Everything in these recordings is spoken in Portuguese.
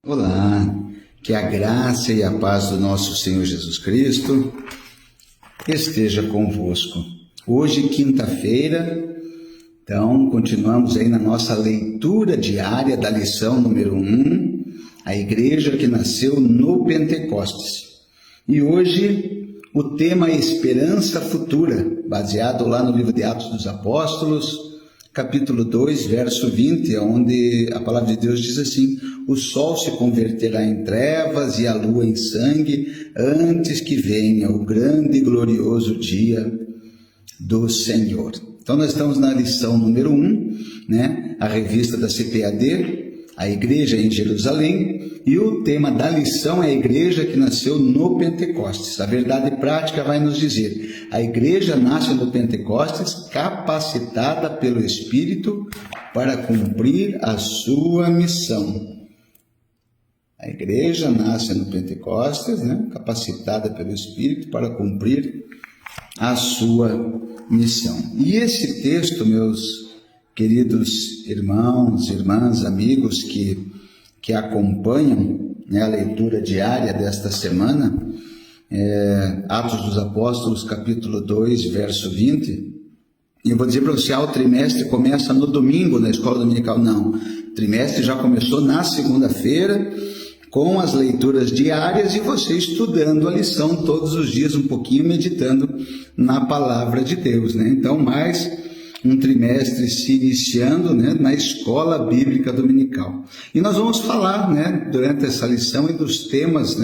Olá, que a graça e a paz do nosso Senhor Jesus Cristo esteja convosco. Hoje, quinta-feira, então continuamos aí na nossa leitura diária da lição número 1, a igreja que nasceu no Pentecostes. E hoje o tema é esperança futura, baseado lá no livro de Atos dos Apóstolos, capítulo 2, verso 20, onde a palavra de Deus diz assim: o sol se converterá em trevas e a lua em sangue, antes que venha o grande e glorioso dia do Senhor. Então nós estamos na lição número 1, a revista da CPAD, a igreja em Jerusalém, e o tema da lição é a igreja que nasceu no Pentecostes. A verdade prática vai nos dizer: a igreja nasce no Pentecostes capacitada pelo Espírito para cumprir a sua missão. A igreja nasce no Pentecostes, capacitada pelo Espírito para cumprir a sua missão. E esse texto, meus queridos irmãos, irmãs, amigos que acompanham a leitura diária desta semana, Atos dos Apóstolos, capítulo 2, verso 20, e eu vou dizer para você, o trimestre começa no domingo na escola dominical. Não, o trimestre já começou na segunda-feira, com as leituras diárias e você estudando a lição todos os dias, um pouquinho meditando na palavra de Deus, Então, mais um trimestre se iniciando, na escola bíblica dominical. E nós vamos falar, durante essa lição, dos temas,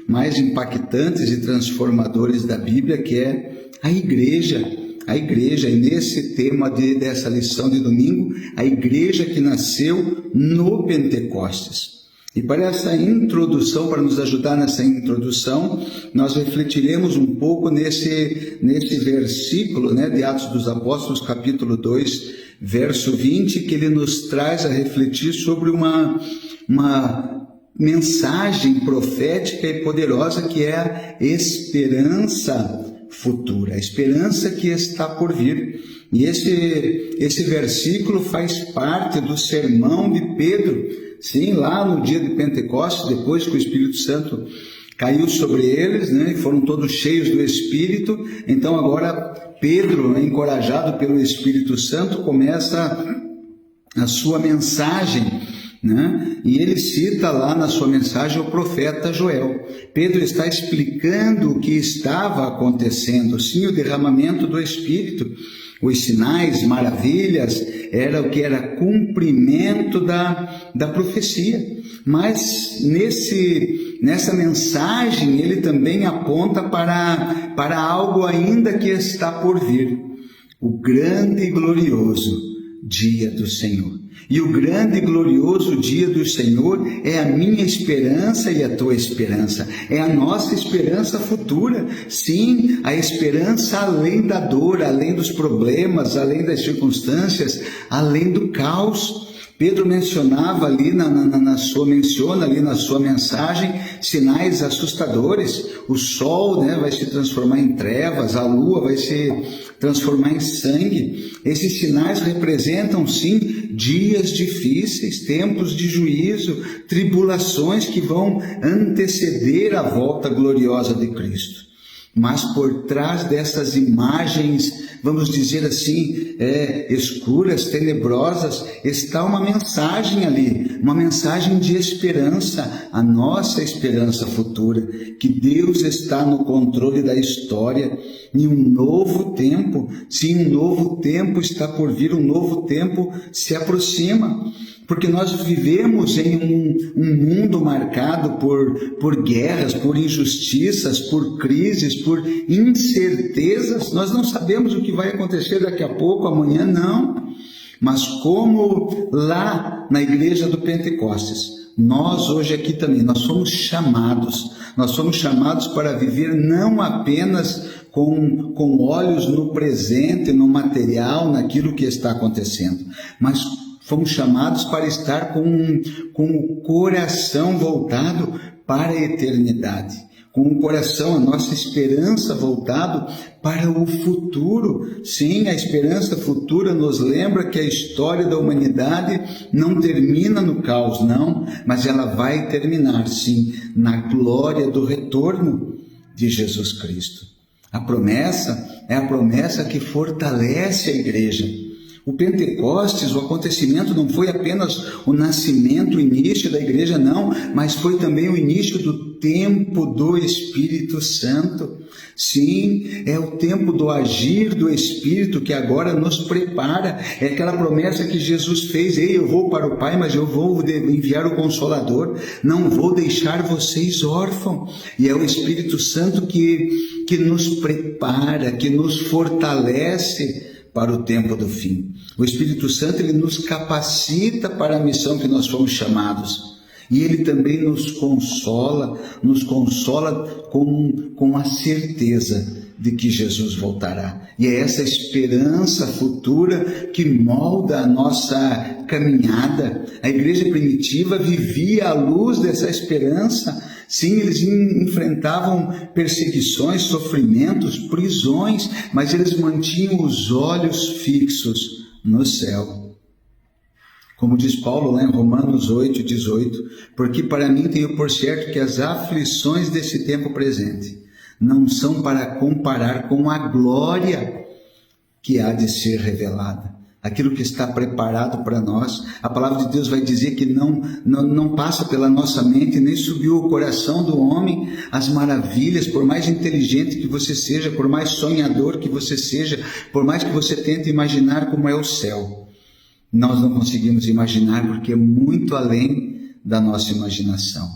mais impactantes e transformadores da Bíblia, que é a igreja, e nesse tema dessa lição de domingo, a igreja que nasceu no Pentecostes. E para essa introdução, para nos ajudar nessa introdução, nós refletiremos um pouco nesse versículo, de Atos dos Apóstolos, capítulo 2, verso 20, que ele nos traz a refletir sobre uma mensagem profética e poderosa, que é a esperança futura, a esperança que está por vir. E esse versículo faz parte do sermão de Pedro. Sim, lá no dia de Pentecostes, depois que o Espírito Santo caiu sobre eles, e foram todos cheios do Espírito. Então agora Pedro, encorajado pelo Espírito Santo, começa a sua mensagem, e ele cita lá na sua mensagem o profeta Joel. Pedro está explicando o que estava acontecendo, sim, o derramamento do Espírito. Os sinais, maravilhas, era o que era cumprimento da profecia. Mas nessa mensagem ele também aponta para algo ainda que está por vir: o grande e glorioso dia do Senhor. E o grande e glorioso dia do Senhor é a minha esperança e a tua esperança, é a nossa esperança futura. Sim, a esperança além da dor, além dos problemas, além das circunstâncias, além do caos. Pedro mencionava ali menciona ali na sua mensagem sinais assustadores. O sol vai se transformar em trevas, a lua vai se transformar em sangue. Esses sinais representam, sim, dias difíceis, tempos de juízo, tribulações que vão anteceder a volta gloriosa de Cristo. Mas por trás dessas imagens, vamos dizer assim, escuras, tenebrosas, está uma mensagem ali, uma mensagem de esperança, a nossa esperança futura, que Deus está no controle da história, em um novo tempo. Sim, um novo tempo está por vir, um novo tempo se aproxima. Porque nós vivemos em um mundo marcado por guerras, por injustiças, por crises, por incertezas. Nós não sabemos o que vai acontecer daqui a pouco, amanhã não. Mas como lá na igreja do Pentecostes, nós hoje aqui também, nós somos chamados para viver não apenas com olhos no presente, no material, naquilo que está acontecendo, mas fomos chamados para estar com o coração voltado para a eternidade, com o coração, a nossa esperança voltado para o futuro. Sim, a esperança futura nos lembra que a história da humanidade não termina no caos, não, mas ela vai terminar, sim, na glória do retorno de Jesus Cristo. A promessa é a promessa que fortalece a igreja. O Pentecostes, o acontecimento não foi apenas o nascimento, o início da igreja, não, mas foi também o início do tempo do Espírito Santo. Sim, é o tempo do agir do Espírito que agora nos prepara. É aquela promessa que Jesus fez: ei, eu vou para o Pai, mas eu vou enviar o Consolador, não vou deixar vocês órfãos. E é o Espírito Santo que nos prepara, que nos fortalece para o tempo do fim. O Espírito Santo, ele nos capacita para a missão que nós fomos chamados. E ele também nos consola com a certeza de que Jesus voltará. E é essa esperança futura que molda a nossa caminhada. A igreja primitiva vivia à luz dessa esperança. Sim, eles enfrentavam perseguições, sofrimentos, prisões, mas eles mantinham os olhos fixos no céu. Como diz Paulo lá em Romanos 8:18, porque para mim tenho por certo que as aflições desse tempo presente não são para comparar com a glória que há de ser revelada. Aquilo que está preparado para nós. A palavra de Deus vai dizer que não passa pela nossa mente, nem subiu o coração do homem as maravilhas, por mais inteligente que você seja, por mais sonhador que você seja, por mais que você tente imaginar como é o céu. Nós não conseguimos imaginar porque é muito além da nossa imaginação.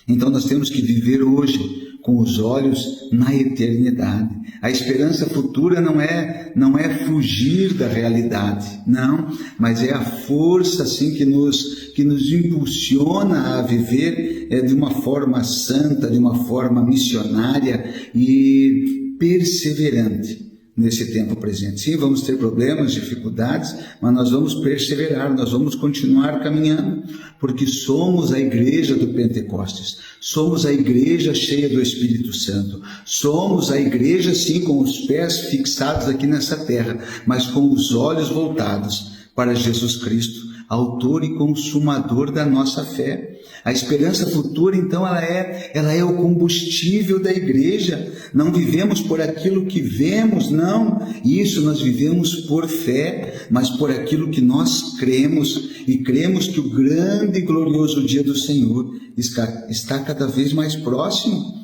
Então nós temos que viver hoje com os olhos na eternidade. A esperança futura não é fugir da realidade, não, mas é a força assim que nos impulsiona a viver de uma forma santa, de uma forma missionária e perseverante nesse tempo presente. Sim, vamos ter problemas, dificuldades, mas nós vamos perseverar, nós vamos continuar caminhando, porque somos a igreja do Pentecostes, somos a igreja cheia do Espírito Santo, somos a igreja sim com os pés fixados aqui nessa terra, mas com os olhos voltados para Jesus Cristo, autor e consumador da nossa fé. A esperança futura, então, ela é o combustível da igreja. Não vivemos por aquilo que vemos, não. Isso nós vivemos por fé, mas por aquilo que nós cremos. E cremos que o grande e glorioso dia do Senhor está cada vez mais próximo.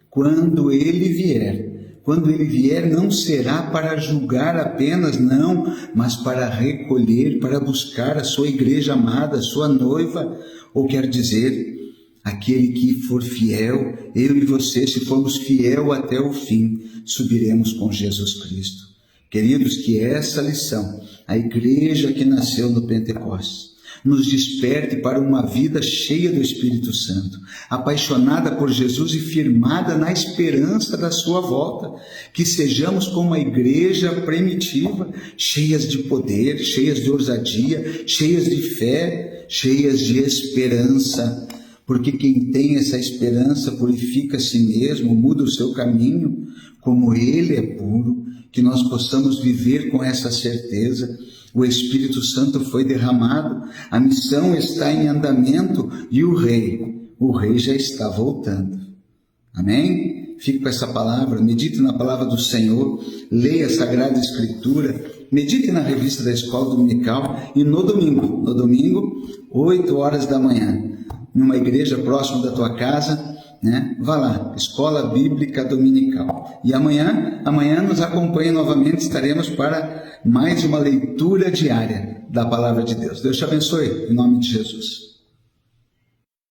Quando Ele vier, não será para julgar apenas, não, mas para recolher, para buscar a sua igreja amada, a sua noiva. Ou quer dizer, aquele que for fiel, eu e você, se formos fiel até o fim, subiremos com Jesus Cristo. Queridos, que essa lição, a igreja que nasceu no Pentecostes, nos desperte para uma vida cheia do Espírito Santo, apaixonada por Jesus e firmada na esperança da sua volta, que sejamos como a igreja primitiva, cheias de poder, cheias de ousadia, cheias de fé, cheias de esperança, porque quem tem essa esperança purifica a si mesmo, muda o seu caminho, como Ele é puro, que nós possamos viver com essa certeza. O Espírito Santo foi derramado, a missão está em andamento e o rei já está voltando. Amém? Fique com essa palavra, medite na palavra do Senhor, leia a Sagrada Escritura, medite na revista da Escola Dominical e no domingo, 8 horas da manhã, numa igreja próxima da tua casa, né? Vá lá, Escola Bíblica Dominical. E amanhã nos acompanhe novamente, estaremos para mais uma leitura diária da Palavra de Deus. Deus te abençoe, em nome de Jesus.